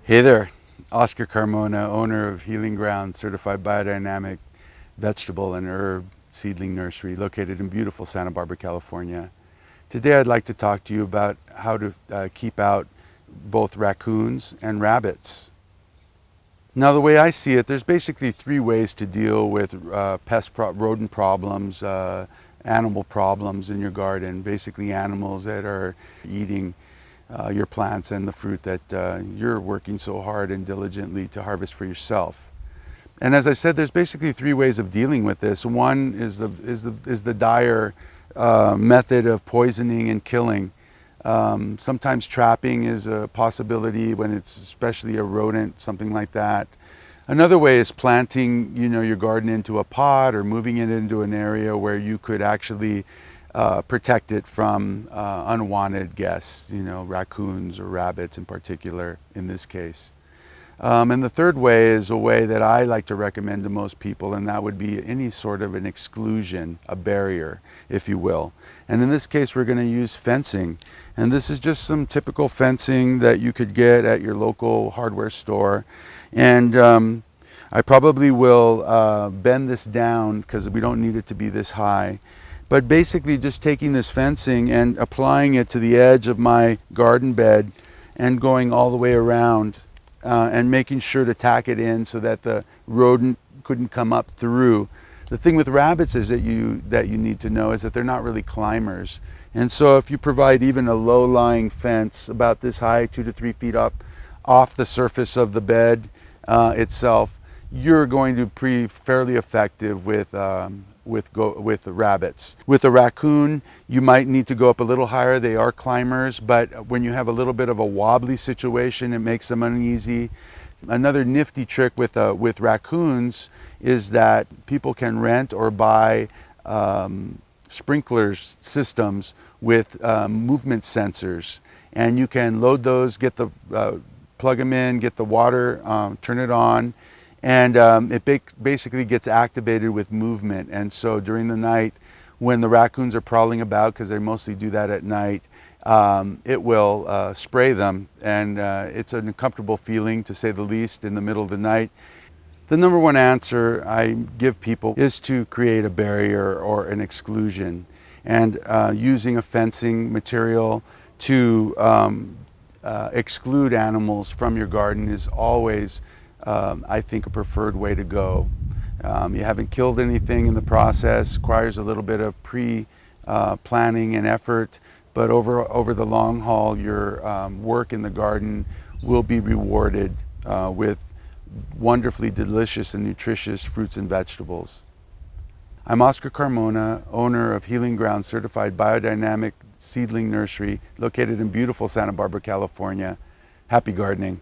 Hey there, Oscar Carmona, owner of Healing Ground, certified biodynamic vegetable and herb seedling nursery located in beautiful Santa Barbara, California. Today I'd like to talk to you about how to keep out both raccoons and rabbits. Now the way I see it, there's basically three ways to deal with rodent problems, animal problems in your garden, basically animals that are eating your plants and the fruit that you're working so hard and diligently to harvest for yourself. And as I said, there's basically three ways of dealing with this. One is the dire method of poisoning and killing. Sometimes trapping is a possibility when it's especially a rodent, something like that. Another way is planting, your garden into a pot or moving it into an area where you could actually protect it from unwanted guests, raccoons or rabbits in particular in this case. And the third way is a way that I like to recommend to most people, and that would be any sort of an exclusion, a barrier, if you will. And in this case, we're going to use fencing. And this is just some typical fencing that you could get at your local hardware store. And I probably will bend this down because we don't need it to be this high. But basically just taking this fencing and applying it to the edge of my garden bed and going all the way around and making sure to tack it in so that the rodent couldn't come up through. The thing with rabbits is that you need to know is that they're not really climbers. And so if you provide even a low-lying fence about this high, 2 to 3 feet up off the surface of the bed itself, you're going to be fairly effective with the rabbits. With a raccoon, you might need to go up a little higher. They are climbers, but when you have a little bit of a wobbly situation, it makes them uneasy. Another nifty trick with raccoons is that people can rent or buy sprinkler systems with movement sensors, and you can load those, plug them in, get the water, turn it on, and it basically gets activated with movement. And so during the night, when the raccoons are prowling about, because they mostly do that at night, it will spray them, and it's an uncomfortable feeling, to say the least, in the middle of the night. The number one answer I give people is to create a barrier or an exclusion, and using a fencing material to exclude animals from your garden is always I think a preferred way to go. You haven't killed anything in the process, requires a little bit of pre-planning and effort, but over the long haul, your work in the garden will be rewarded with wonderfully delicious and nutritious fruits and vegetables. I'm Oscar Carmona, owner of Healing Ground, certified biodynamic seedling nursery located in beautiful Santa Barbara, California. Happy gardening.